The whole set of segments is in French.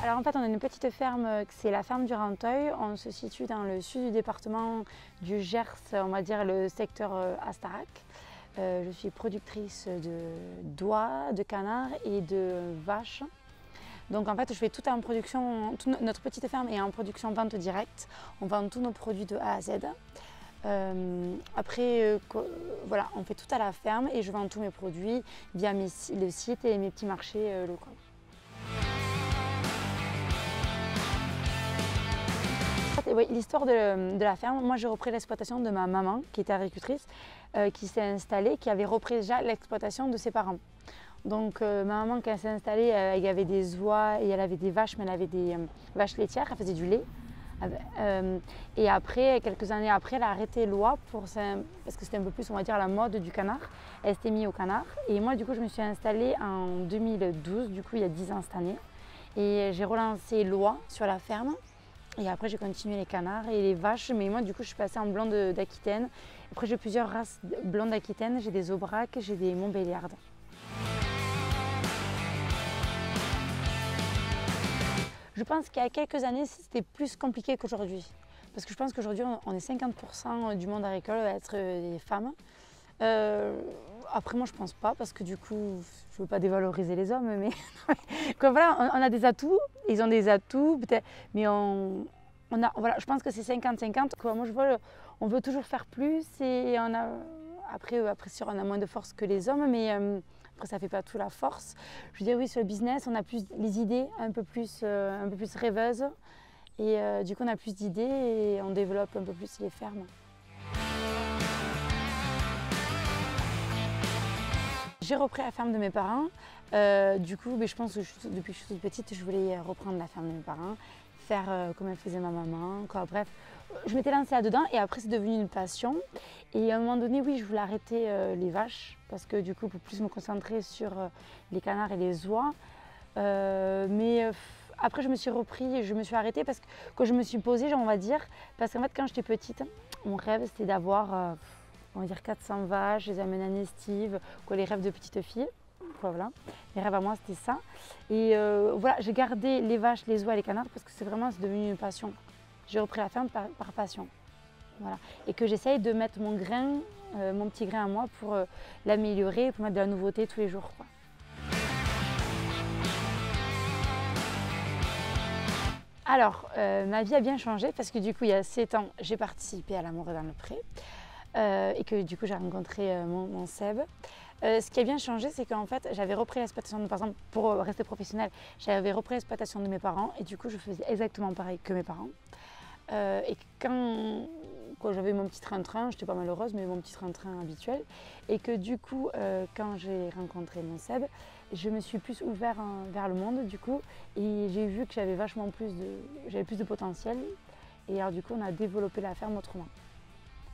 Alors en fait, on a une petite ferme, c'est la ferme du Ranteuil. On se situe dans le sud du département du Gers, on va dire le secteur Astarac. Je suis productrice d'oies, de canards et de vaches. Donc en fait, je fais tout en production, notre petite ferme est en production vente directe. On vend tous nos produits de A à Z. Après, voilà, on fait tout à la ferme et je vends tous mes produits via le site et mes petits marchés locaux. Oui, l'histoire de la ferme, moi j'ai repris l'exploitation de ma maman qui était agricultrice, qui s'est installée, qui avait repris déjà l'exploitation de ses parents. Donc ma maman quand elle s'est installée, il y avait des oies et elle avait des vaches, mais elle avait des vaches laitières, elle faisait du lait. Et après, quelques années après, elle a arrêté l'oie parce que c'était un peu plus, on va dire, la mode du canard. Elle s'était mise au canard. Et moi, du coup, je me suis installée en 2012, du coup, il y a 10 ans cette année. Et j'ai relancé l'oie sur la ferme. Et après, j'ai continué les canards et les vaches. Mais moi, du coup, je suis passée en blonde d'Aquitaine. Après, j'ai plusieurs races blondes d'Aquitaine. J'ai des Aubrac, j'ai des Montbéliardes. Je pense qu'il y a quelques années, c'était plus compliqué qu'aujourd'hui. Parce que je pense qu'aujourd'hui, on est 50% du monde agricole à être des femmes. Après, moi, je pense pas, parce que du coup, je veux pas dévaloriser les hommes, mais quoi, voilà, on a des atouts, ils ont des atouts, peut-être, mais voilà, je pense que c'est 50-50. Moi, je vois, on veut toujours faire plus et après, sûr, on a moins de force que les hommes, mais après, ça ne fait pas tout la force. Je veux dire, oui, sur le business, on a plus les idées un peu plus rêveuses. Et du coup, on a plus d'idées et on développe un peu plus les fermes. J'ai repris la ferme de mes parents. Du coup, je pense que depuis que je suis toute petite, je voulais reprendre la ferme de mes parents, faire comme elle faisait ma maman. Quoi. Bref, je m'étais lancée là-dedans et après, c'est devenu une passion. Et à un moment donné, oui, je voulais arrêter les vaches parce que du coup, pour plus me concentrer sur les canards et les oies. Après, je me suis repris et je me suis arrêtée parce que quand je me suis posée, on va dire, parce qu'en fait, quand j'étais petite, mon rêve, c'était d'avoir, on va dire, 400 vaches, je les amène en estive, quoi, les rêves de petite fille. Voilà. Les rêves à moi, c'était ça. Et voilà, j'ai gardé les vaches, les oies et les canards parce que c'est devenu une passion. J'ai repris la ferme par passion. Voilà. Et que j'essaye de mettre mon grain, mon petit grain à moi pour l'améliorer, pour mettre de la nouveauté tous les jours. Quoi. Alors, ma vie a bien changé parce que du coup, il y a 7 ans, j'ai participé à l'amour dans le pré et que du coup, j'ai rencontré mon Seb. Ce qui a bien changé, c'est qu'en fait, j'avais repris l'exploitation, par exemple, pour rester professionnelle, j'avais repris l'exploitation de mes parents et du coup, je faisais exactement pareil que mes parents. Et quand j'avais mon petit train-train, j'étais pas malheureuse, mais mon petit train-train habituel. Et que du coup, quand j'ai rencontré mon Seb, je me suis plus ouverte vers le monde du coup. Et j'ai vu que j'avais j'avais plus de potentiel. Et alors du coup, on a développé la ferme autrement.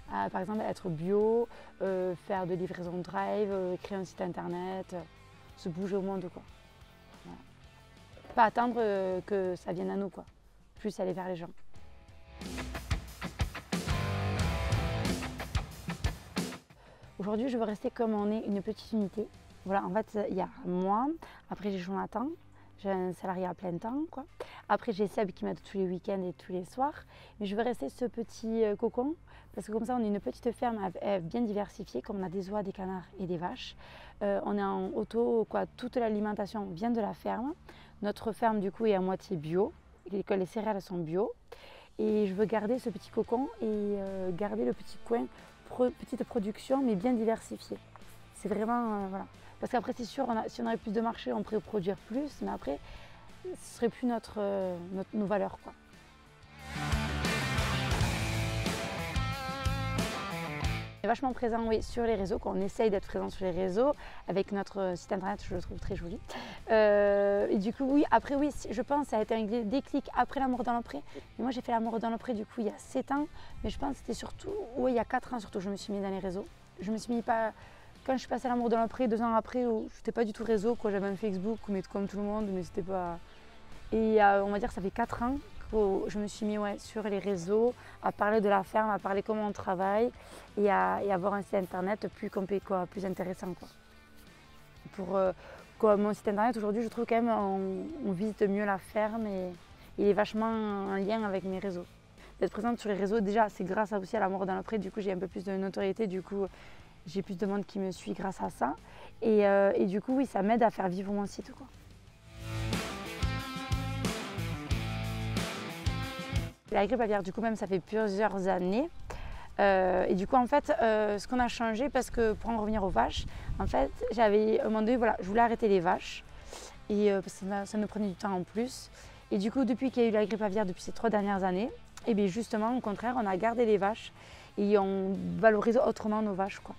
Par exemple, être bio, faire de livraison drive, créer un site internet, se bouger au monde quoi. Voilà. Pas attendre que ça vienne à nous quoi. Plus aller vers les gens. Aujourd'hui, je veux rester comme on est, une petite unité. Voilà, en fait, il y a moi, après j'ai Jonathan, j'ai un salarié à plein temps, quoi. Après j'ai Seb qui m'aide tous les week-ends et tous les soirs. Mais je veux rester ce petit cocon, parce que comme ça, on est une petite ferme bien diversifiée, comme on a des oies, des canards et des vaches. On est en auto, quoi, toute l'alimentation vient de la ferme. Notre ferme, du coup, est à moitié bio, les céréales sont bio. Et je veux garder ce petit cocon et garder le petit coin, petite production, mais bien diversifiée. C'est vraiment, voilà. Parce qu'après, c'est sûr, si on avait plus de marché, on pourrait produire plus, mais après, ce ne serait plus nos valeurs, quoi. On est vachement présent, oui, sur les réseaux, qu'on essaye d'être présent sur les réseaux, avec notre site internet, je le trouve très joli. Et du coup, oui, après, oui, je pense que ça a été un déclic après l'amour dans le pré. Mais moi, j'ai fait l'amour dans le pré, du coup, il y a 7 ans, mais je pense que c'était surtout, oui, il y a 4 ans surtout, je me suis mis dans les réseaux. Je me suis mis pas, quand je suis passée à l'amour dans le pré, 2 ans après, je n'étais pas du tout réseau, quoi, j'avais un Facebook, mais comme tout le monde, mais c'était pas... Et on va dire que ça fait 4 ans que je me suis mis sur les réseaux, à parler de la ferme, à parler comment on travaille et à avoir un site internet plus complet, quoi, plus intéressant. Quoi. Comme mon site internet aujourd'hui, je trouve quand même on visite mieux la ferme et il est vachement en lien avec mes réseaux. D'être présente sur les réseaux, déjà c'est grâce aussi à l'amour dans le pré, du coup j'ai un peu plus de notoriété, du coup j'ai plus de monde qui me suit grâce à ça. Et du coup oui, ça m'aide à faire vivre mon site, quoi. La grippe aviaire, du coup même ça fait plusieurs années. Et du coup, en fait, ce qu'on a changé, parce que pour en revenir aux vaches, en fait, j'avais un moment donné, voilà, je voulais arrêter les vaches, et parce que ça nous prenait du temps en plus. Et du coup, depuis qu'il y a eu la grippe aviaire, depuis ces 3 dernières années, et bien justement, au contraire, on a gardé les vaches et on valorise autrement nos vaches, quoi.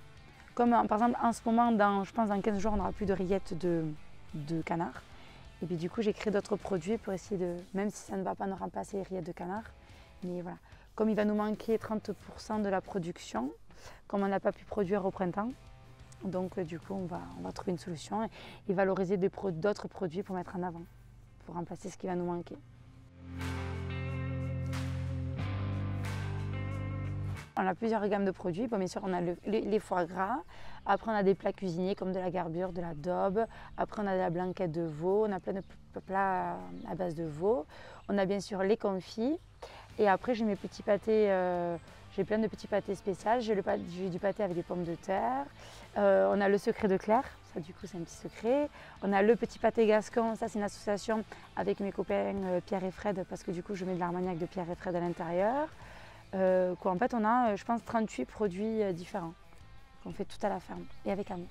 Comme par exemple, en ce moment, je pense dans 15 jours, on n'aura plus de rillettes de canard. Et puis du coup, j'ai créé d'autres produits pour essayer de, même si ça ne va pas nous remplacer les rillettes de canard, mais voilà. Comme il va nous manquer 30% de la production, comme on n'a pas pu produire au printemps, donc du coup on va trouver une solution et valoriser d'autres produits pour mettre en avant, pour remplacer ce qui va nous manquer. On a plusieurs gammes de produits. Bon, bien sûr, on a les foie gras. Après, on a des plats cuisinés comme de la garbure, de la daube. Après, on a de la blanquette de veau. On a plein de plats à base de veau. On a bien sûr les confits. Et après, j'ai mes petits pâtés. J'ai plein de petits pâtés spéciaux. J'ai du pâté avec des pommes de terre. On a le secret de Claire. Ça, du coup, c'est un petit secret. On a le petit pâté gascon. Ça, c'est une association avec mes copains Pierre et Fred, parce que du coup, je mets de l'armagnac de Pierre et Fred à l'intérieur. En fait, on a, je pense, 38 produits différents qu'on fait tout à la ferme et avec amour.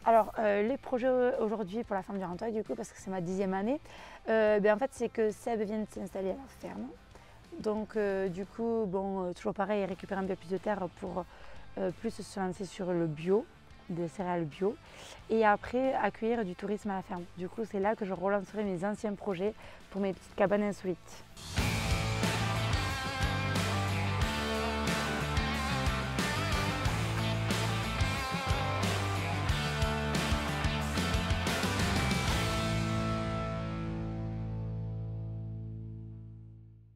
Alors, les projets aujourd'hui pour la ferme du Renteuil, du coup, parce que c'est ma 10e année, en fait, c'est que Seb vient de s'installer à la ferme. Donc, du coup, bon, toujours pareil, récupérer un peu plus de terre pour plus se lancer sur le bio, des céréales bio, et après accueillir du tourisme à la ferme. Du coup, c'est là que je relancerai mes anciens projets pour mes petites cabanes insolites.